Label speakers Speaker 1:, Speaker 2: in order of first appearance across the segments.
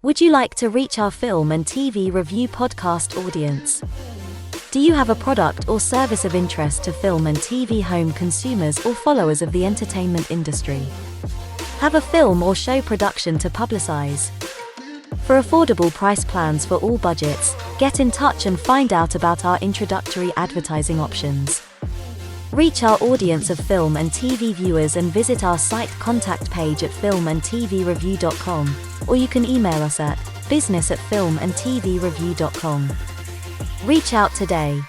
Speaker 1: Would you like to reach our film and TV review podcast audience? Do you have a product or service of interest to film and TV home consumers or followers of the entertainment industry? Have a film or show production to publicize? For affordable price plans for all budgets, get in touch and find out about our introductory advertising options. Reach our audience of film and TV viewers and visit our site contact page at filmandtvreview.com, or you can email us at business@filmandtvreview.com. Reach out today.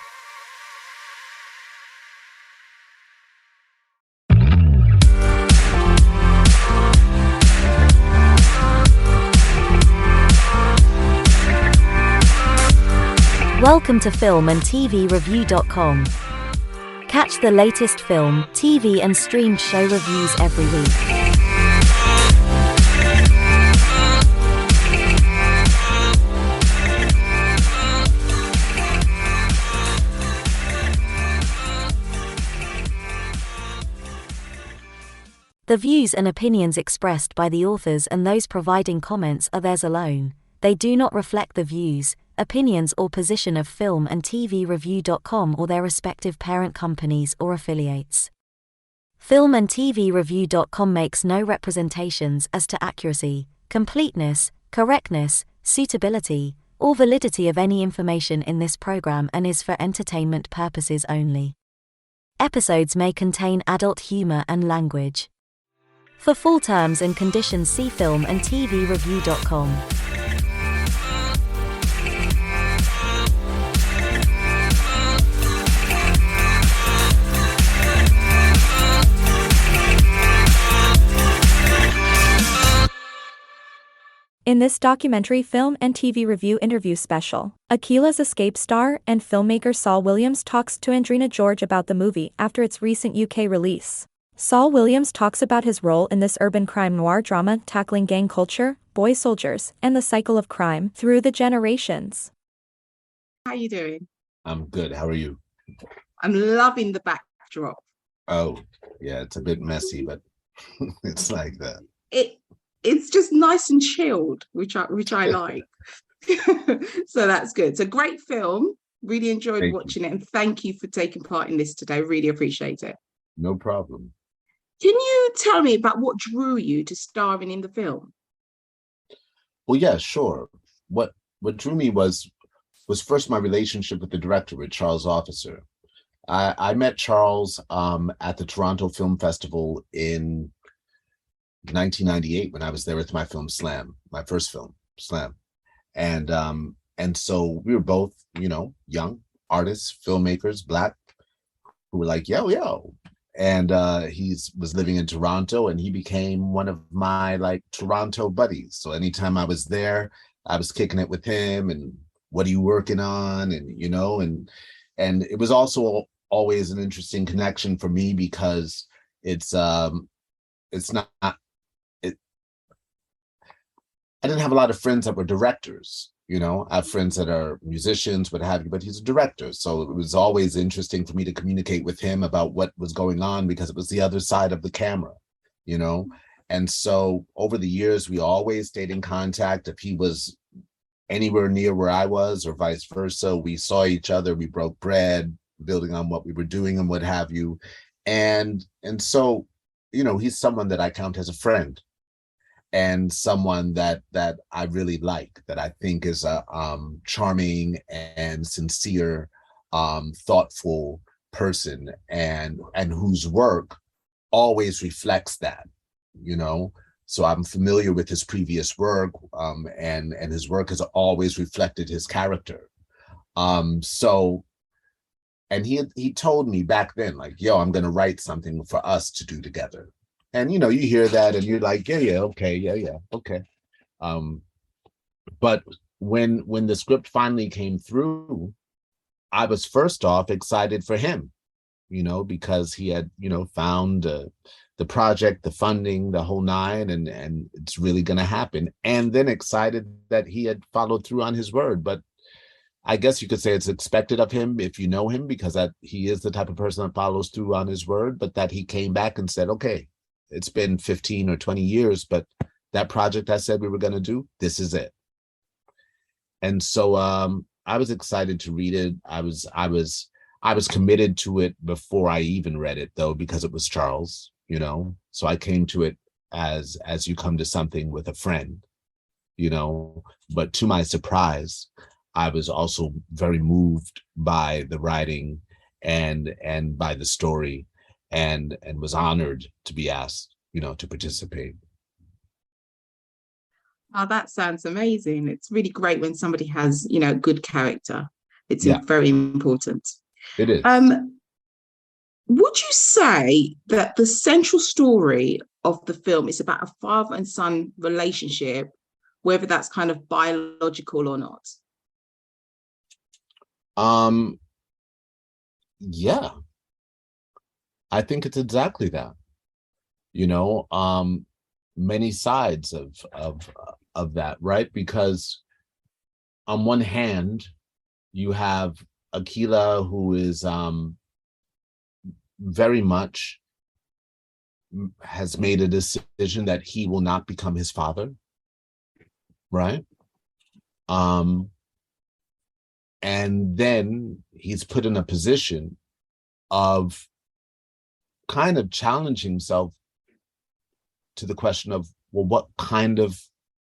Speaker 1: Welcome to filmandtvreview.com. Catch the latest film, TV and streamed show reviews every week. The views and opinions expressed by the authors and those providing comments are theirs alone. They do not reflect the views, opinions or position of filmandtvreview.com or their respective parent companies or affiliates. Filmandtvreview.com makes no representations as to accuracy, completeness, correctness, suitability, or validity of any information in this program and is for entertainment purposes only. Episodes may contain adult humor and language. For full terms and conditions, see filmandtvreview.com.
Speaker 2: In this documentary film and TV review interview special, Akilla's Escape star and filmmaker Saul Williams talks to Andrina George about the movie after its recent UK release. Saul Williams talks about his role in this urban crime noir drama tackling gang culture, boy soldiers, and the cycle of crime through the generations.
Speaker 3: How are you doing?
Speaker 4: I'm good. How are you?
Speaker 3: I'm loving the backdrop.
Speaker 4: Oh, yeah, it's a bit messy, but it's like that.
Speaker 3: It's just nice and chilled, which I like. So that's good. It's a great film. Really enjoyed watching it, and thank you for taking part in this today. Really appreciate it.
Speaker 4: No problem.
Speaker 3: Can you tell me about what drew you to starring in the film?
Speaker 4: Well, yeah, sure. What drew me was first my relationship with the director, with Charles Officer. I met Charles at the Toronto Film Festival in 1998 when I was there with my film Slam, my first film Slam, and so we were both, young artists, filmmakers, Black, who were like, yo, and he was living in Toronto, and he became one of my Toronto buddies. So anytime I was there, I was kicking it with him, and what are you working on, and it was also always an interesting connection for me because it's not. I didn't have a lot of friends that were directors, I have friends that are musicians, what have you, but he's a director. So it was always interesting for me to communicate with him about what was going on because it was the other side of the camera, And so over the years, we always stayed in contact. If he was anywhere near where I was or vice versa, we saw each other, we broke bread, building on what we were doing and what have you. And so, he's someone that I count as a friend. And someone that I really like, that I think is a charming and sincere, thoughtful person, and whose work always reflects that, So I'm familiar with his previous work, and his work has always reflected his character. So, and he told me back then, yo, I'm gonna write something for us to do together. And, you hear that and you're like, yeah, okay. But when the script finally came through, I was first off excited for him, because he had, found the project, the funding, the whole nine, and it's really going to happen. And then excited that he had followed through on his word. But I guess you could say it's expected of him if you know him, because that he is the type of person that follows through on his word, but that he came back and said, okay, it's been 15 or 20 years, but that project I said we were going to do, this is it. and so I was excited to read it. I was committed to it before I even read it, though, because it was Charles, you know. So I came to it as you come to something with a friend, you know. But to my surprise, I was also very moved by the writing and by the story, and was honored to be asked, you know, to participate.
Speaker 3: Oh, that sounds amazing. It's really great when somebody has, you know, good character. It's
Speaker 4: Yeah,
Speaker 3: very important.
Speaker 4: it is.
Speaker 3: Um, would you say that the central story of the film is about a father and son relationship, whether that's kind of biological or not?
Speaker 4: Um, yeah, I think it's exactly that. You know, many sides of that, right? Because on one hand, you have Akilla, who is very much has made a decision that he will not become his father, right? Um, and then he's put in a position of kind of challenging himself to the question of, well, what kind of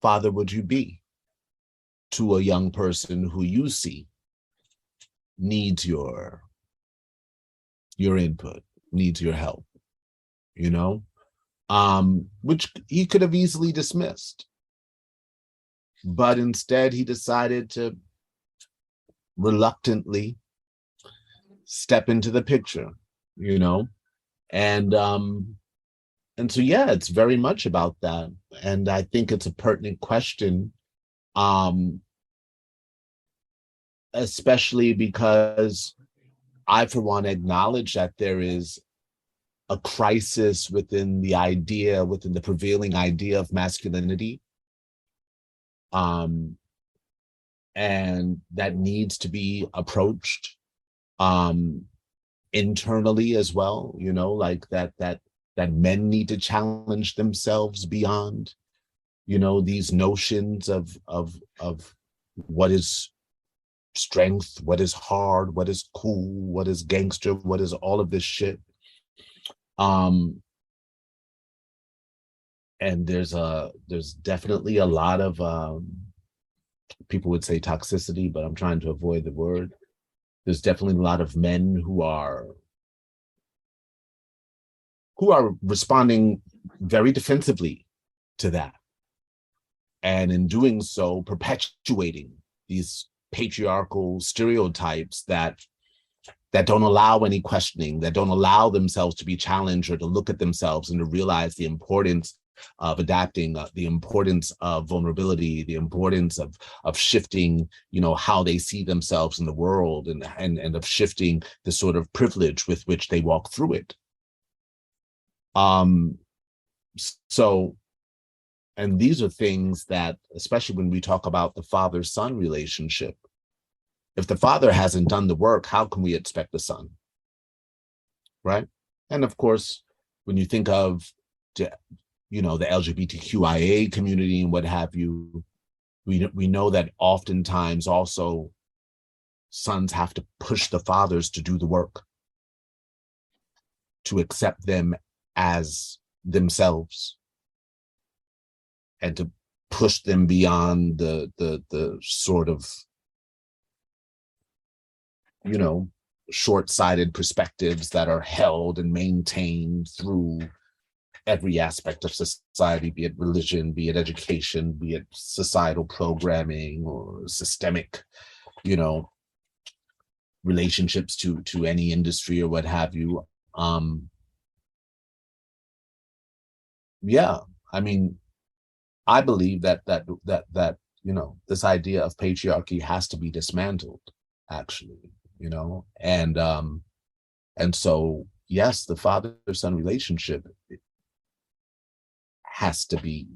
Speaker 4: father would you be to a young person who you see needs your input, needs your help, you know? Which he could have easily dismissed. But instead he decided to reluctantly step into the picture, you know? And so yeah, it's very much about that. And I think it's a pertinent question, especially because I, for one, acknowledge that there is a crisis within the prevailing idea of masculinity. And that needs to be approached internally as well, you know, like that men need to challenge themselves beyond, you know, these notions of what is strength, what is hard, what is cool, what is gangster, what is all of this shit. And there's definitely a lot of people would say toxicity, but I'm trying to avoid the word. There's definitely a lot of men who are responding very defensively to that, and in doing so perpetuating these patriarchal stereotypes that don't allow any questioning, that don't allow themselves to be challenged or to look at themselves and to realize the importance of adapting, the importance of vulnerability, the importance of shifting, you know, how they see themselves in the world, and of shifting the sort of privilege with which they walk through it. So, and these are things that, especially when we talk about the father-son relationship, if the father hasn't done the work, how can we expect the son? Right? And of course, when you think of, you know, the LGBTQIA community and what have you, we know that oftentimes also sons have to push the fathers to do the work, to accept them as themselves, and to push them beyond the sort of, you know, short-sighted perspectives that are held and maintained through every aspect of society, be it religion, be it education, be it societal programming or systemic, you know, relationships to any industry or what have you. Yeah, I mean, I believe that you know, this idea of patriarchy has to be dismantled, actually, you know, and so yes, the father-son relationship has to be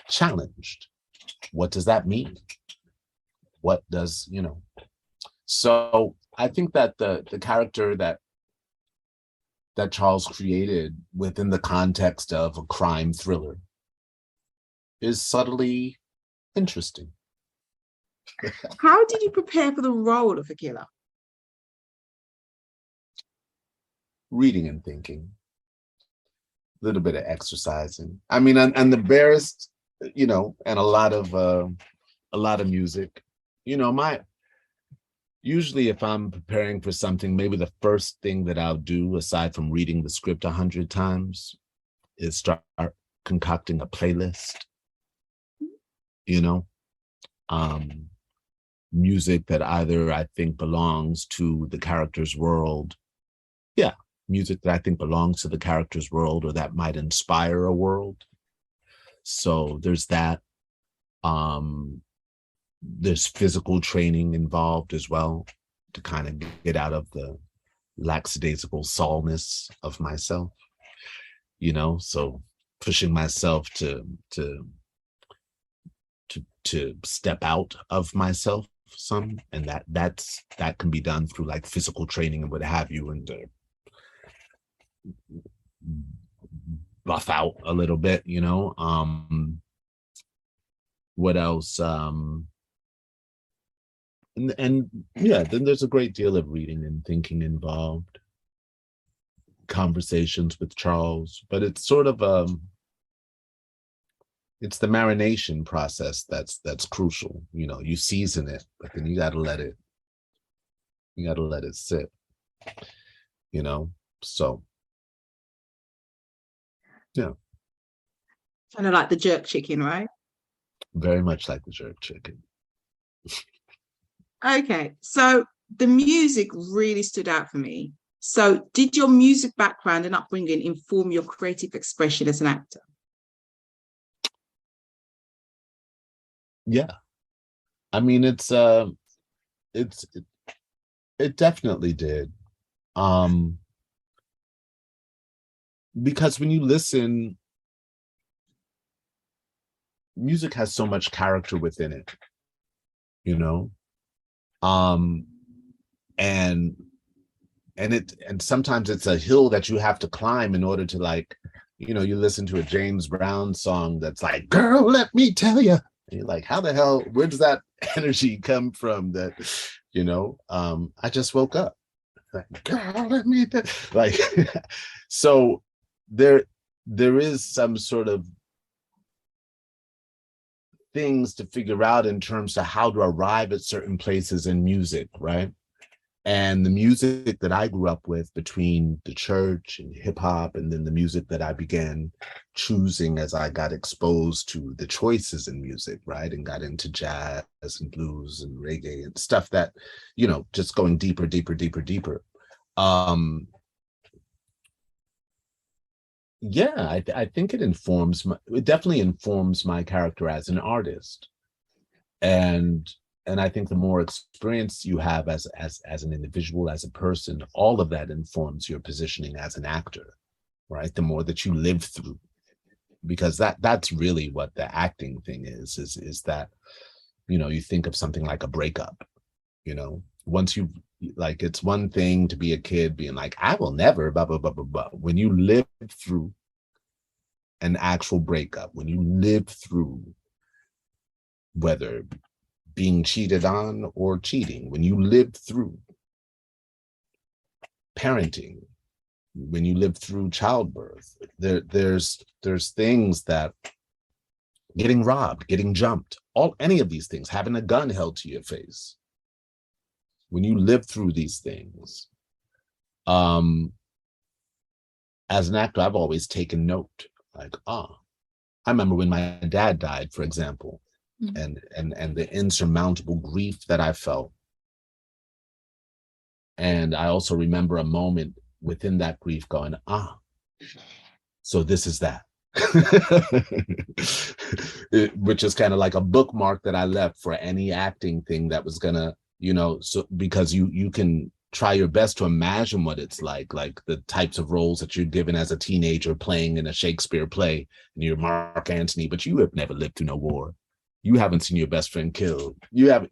Speaker 4: challenged. What does that mean? What does, you know? So I think that the character that Charles created within the context of a crime thriller is subtly interesting.
Speaker 3: How did you prepare for the role of Akilla?
Speaker 4: Reading and thinking, a little bit of exercising. I mean, and the barest, and a lot of music. Usually if I'm preparing for something, maybe the first thing that I'll do, aside from reading the script 100 times, is start concocting a playlist, music that either I think belongs to the character's world. Yeah, music that I think belongs to the character's world or that might inspire a world. So there's that. There's physical training involved as well to kind of get out of the lackadaisical Saulness of myself, so pushing myself to step out of myself some, and that can be done through like physical training and what have you, and buff out a little bit, what else? And yeah, then there's a great deal of reading and thinking involved, conversations with Charles, but it's sort of it's the marination process that's crucial. You season it, but then you gotta let it sit, so yeah.
Speaker 3: Kind of like the jerk chicken, right?
Speaker 4: Very much like the jerk chicken.
Speaker 3: Okay, so the music really stood out for me. So did your music background and upbringing inform your creative expression as an actor?
Speaker 4: Yeah. I mean, it definitely did. Because when you listen, music has so much character within it, and sometimes it's a hill that you have to climb in order to, like, you listen to a James Brown song that's like, girl, let me tell you, and you're like, how the hell, where does that energy come from? That, I just woke up, like, girl, let me like so there is some sort of things to figure out in terms of how to arrive at certain places in music, right? And the music that I grew up with, between the church and hip hop, and then the music that I began choosing as I got exposed to the choices in music, right? And got into jazz and blues and reggae and stuff that, just going deeper. Yeah, I think it definitely informs my character as an artist. And I think the more experience you have as an individual, as a person, all of that informs your positioning as an actor, right? The more that you live through, because that's really what the acting thing is that, you think of something like a breakup, once you, like, it's one thing to be a kid being like, I will never, blah, blah, blah, blah, blah. When you live through an actual breakup, when you live through whether being cheated on or cheating, when you live through parenting, when you live through childbirth, there's things that, getting robbed, getting jumped, any of these things, having a gun held to your face. When you live through these things, as an actor, I've always taken note, like, I remember when my dad died, for example, and the insurmountable grief that I felt. And I also remember a moment within that grief going, so this is that. Which is kind of like a bookmark that I left for any acting thing that was gonna, so because you can try your best to imagine what it's like the types of roles that you're given as a teenager playing in a Shakespeare play, and you're Mark Antony, but you have never lived through no war. You haven't seen your best friend killed. You haven't,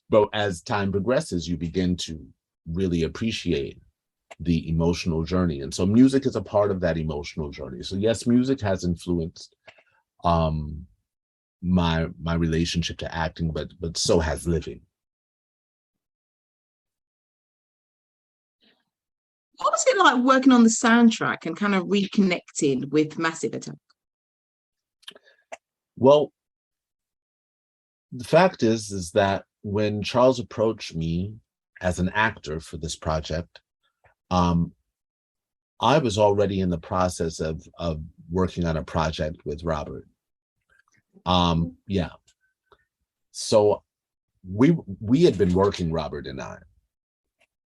Speaker 4: but as time progresses, you begin to really appreciate the emotional journey. And so music is a part of that emotional journey. So yes, music has influenced my relationship to acting, but so has living.
Speaker 3: What was it like working on the soundtrack and kind of reconnecting with Massive Attack?
Speaker 4: Well, the fact is that when Charles approached me as an actor for this project, I was already in the process of working on a project with Robert. Yeah. So we had been working, Robert and I,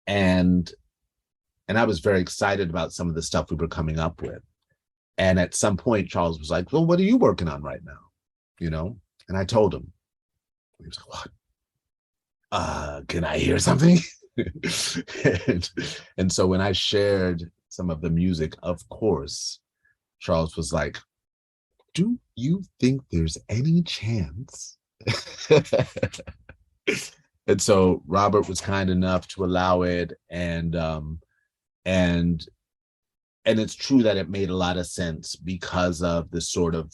Speaker 4: and I was very excited about some of the stuff we were coming up with. And at some point, Charles was like, "Well, what are you working on right now?" You know? And I told him. He was like, "What? Can I hear something?" and so when I shared some of the music, of course, Charles was like, "Do you think there's any chance?" And so Robert was kind enough to allow it, and it's true that it made a lot of sense because of the sort of,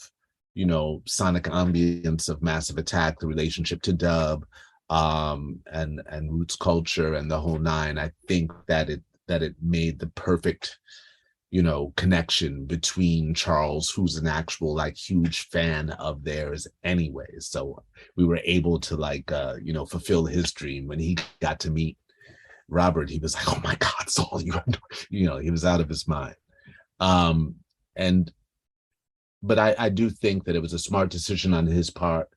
Speaker 4: you know, sonic ambience of Massive Attack, the relationship to dub, and roots culture and the whole nine. I think that it made the perfect, you know, connection between Charles, who's an actual like huge fan of theirs anyway. So we were able to like you know, fulfill his dream. When he got to meet Robert, he was like, "Oh my God, Saul, you know," he was out of his mind. But I do think that it was a smart decision on his part,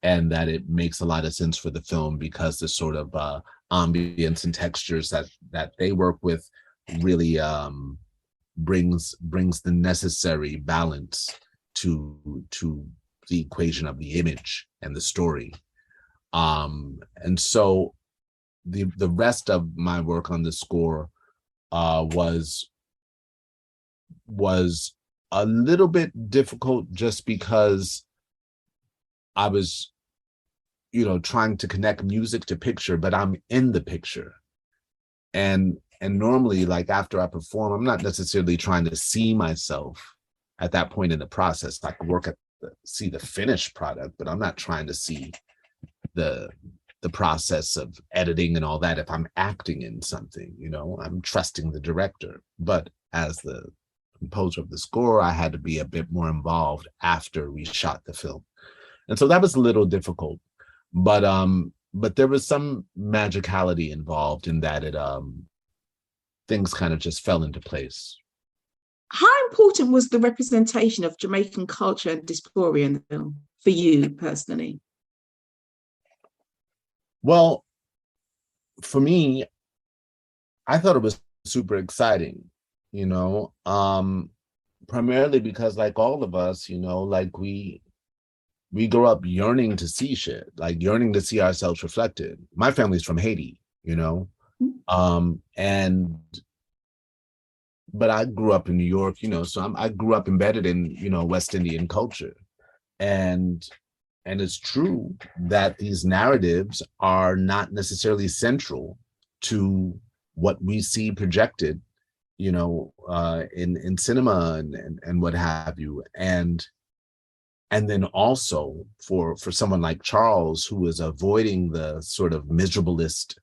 Speaker 4: and that it makes a lot of sense for the film because the sort of ambience and textures that they work with really brings the necessary balance to the equation of the image and the story. And so the rest of my work on the score was a little bit difficult just because I was, you know, trying to connect music to picture, but I'm in the picture. And normally, like after I perform, I'm not necessarily trying to see myself at that point in the process. I can see the finished product, but I'm not trying to see the process of editing and all that. If I'm acting in something, you know, I'm trusting the director. But as the composer of the score, I had to be a bit more involved after we shot the film. And so that was a little difficult, but there was some magicality involved in that things kind of just fell into place.
Speaker 3: How important was the representation of Jamaican culture and diaspora in the film for you personally?
Speaker 4: Well, for me, I thought it was super exciting, you know, primarily because like all of us, you know, like we grow up yearning to see shit, like yearning to see ourselves reflected. My family's from Haiti, you know, but I grew up in New York, you know, so I grew up embedded in, you know, West Indian culture. And it's true that these narratives are not necessarily central to what we see projected, you know, in cinema and what have you. And then also for someone like Charles, who is avoiding the sort of miserablest,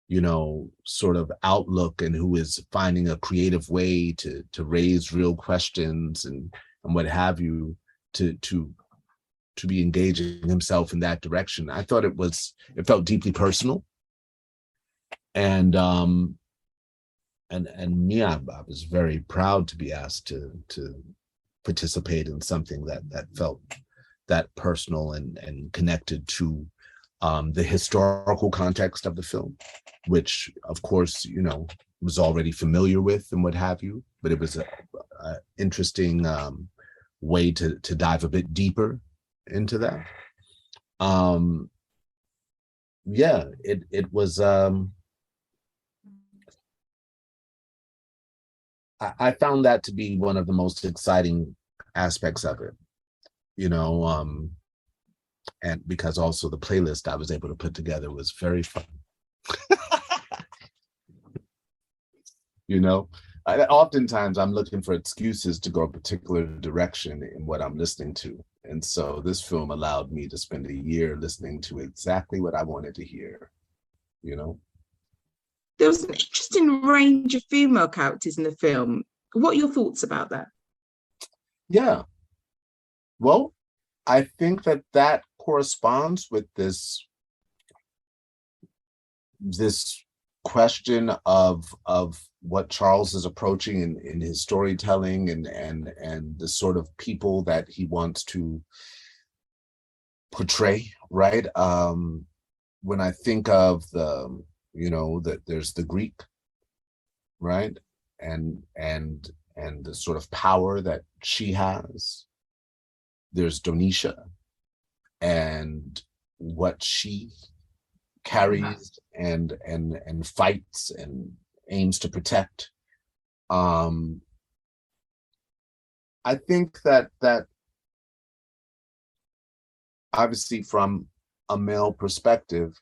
Speaker 4: you know, sort of outlook, and who is finding a creative way to raise real questions and what have you, to be engaging himself in that direction. I thought it felt deeply personal. And me, I was very proud to be asked to participate in something that felt that personal and connected to the historical context of the film, which of course, you know, was already familiar with and what have you, but it was a interesting way to dive a bit deeper into that. Yeah, it was I found that to be one of the most exciting aspects of it, you know, and because also the playlist I was able to put together was very fun. You know, oftentimes I'm looking for excuses to go a particular direction in what I'm listening to. And so this film allowed me to spend a year listening to exactly what I wanted to hear, you know?
Speaker 3: There was an interesting range of female characters in the film. What are your thoughts about that?
Speaker 4: Yeah. Well, I think that corresponds with this question of what Charles is approaching in his storytelling and the sort of people that he wants to portray, right? When I think of that there's the Greek, right? And the sort of power that she has. There's Donisha and what she carries and fights and aims to protect. I think that obviously from a male perspective,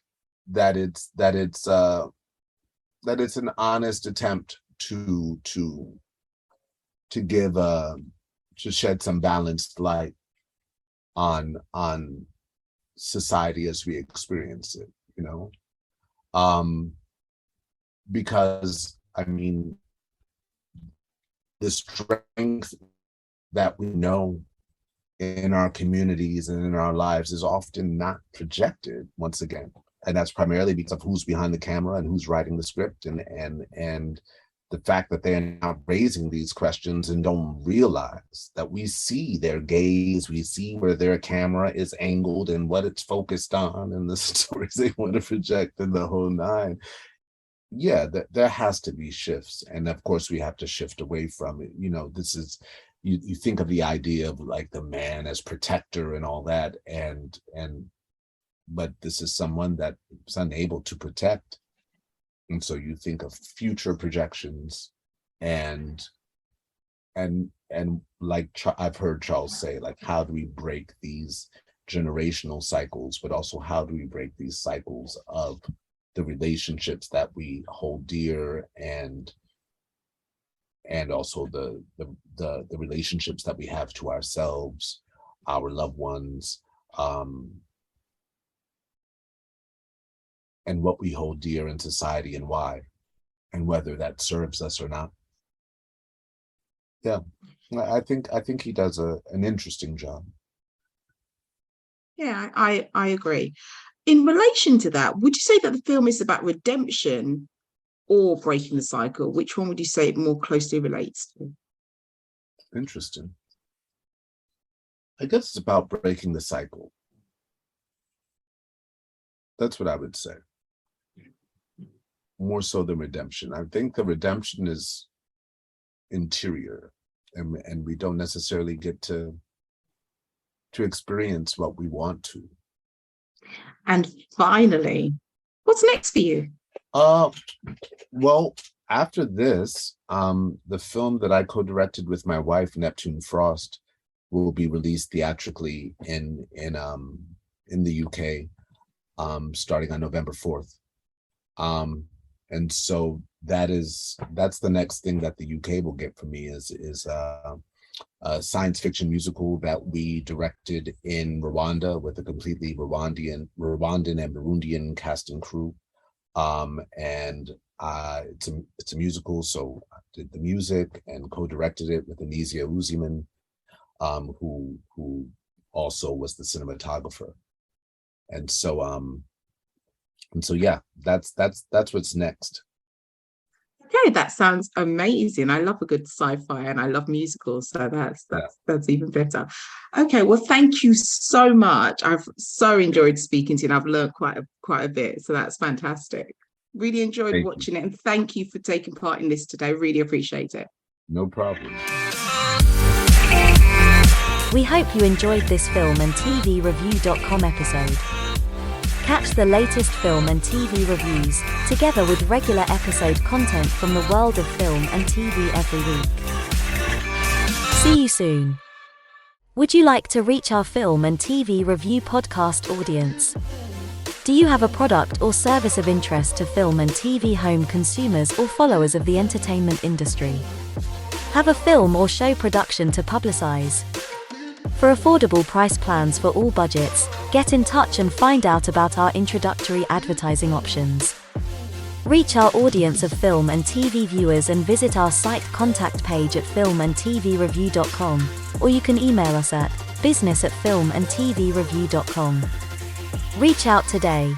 Speaker 4: that it's an honest attempt to give to shed some balanced light on society as we experience it, because I mean, the strength that we know in our communities and in our lives is often not projected once again, and that's primarily because of who's behind the camera and who's writing the script, and the fact that they're not raising these questions and don't realize that we see their gaze, we see where their camera is angled and what it's focused on and the stories they want to project and the whole nine. Yeah, there has to be shifts. And of course we have to shift away from it. This is, you think of the idea of like the man as protector and all that, but this is someone that is unable to protect. And so you think of future projections and like I've heard Charles say, like, how do we break these generational cycles, but also how do we break these cycles of the relationships that we hold dear and also the relationships that we have to ourselves, our loved ones, and what we hold dear in society and why, and whether that serves us or not. Yeah, I think he does an interesting job.
Speaker 3: Yeah, I agree. In relation to that, would you say that the film is about redemption or breaking the cycle? Which one would you say it more closely relates to?
Speaker 4: Interesting. I guess it's about breaking the cycle. That's what I would say. More so than redemption. I think the redemption is interior, and we don't necessarily get to experience what we want to.
Speaker 3: And finally, what's next for you?
Speaker 4: Well, after this, the film that I co-directed with my wife, Neptune Frost, will be released theatrically in the UK, starting on November 4th. And so that's the next thing that the UK will get from me is a science fiction musical that we directed in Rwanda with a completely Rwandan and Burundian cast and crew. And it's a musical, so I did the music and co-directed it with Anisia Uziman, who also was the cinematographer. And so yeah, that's what's next.
Speaker 3: Okay, that sounds amazing. I love a good sci-fi and I love musicals, so that's even better. Okay, well, thank you so much. I've so enjoyed speaking to you and I've learned quite a bit, so that's fantastic. Really enjoyed watching it, and thank you for taking part in this today. Really appreciate it.
Speaker 4: No problem.
Speaker 1: We hope you enjoyed this film and TVreview.com episode. Catch the latest film and TV reviews, together with regular episode content from the world of film and TV every week. See you soon. Would you like to reach our film and TV review podcast audience? Do you have a product or service of interest to film and TV home consumers or followers of the entertainment industry? Have a film or show production to publicize? For affordable price plans for all budgets, get in touch and find out about our introductory advertising options. Reach our audience of film and TV viewers and visit our site contact page at filmandtvreview.com, or you can email us at business@filmandtvreview.com. Reach out today.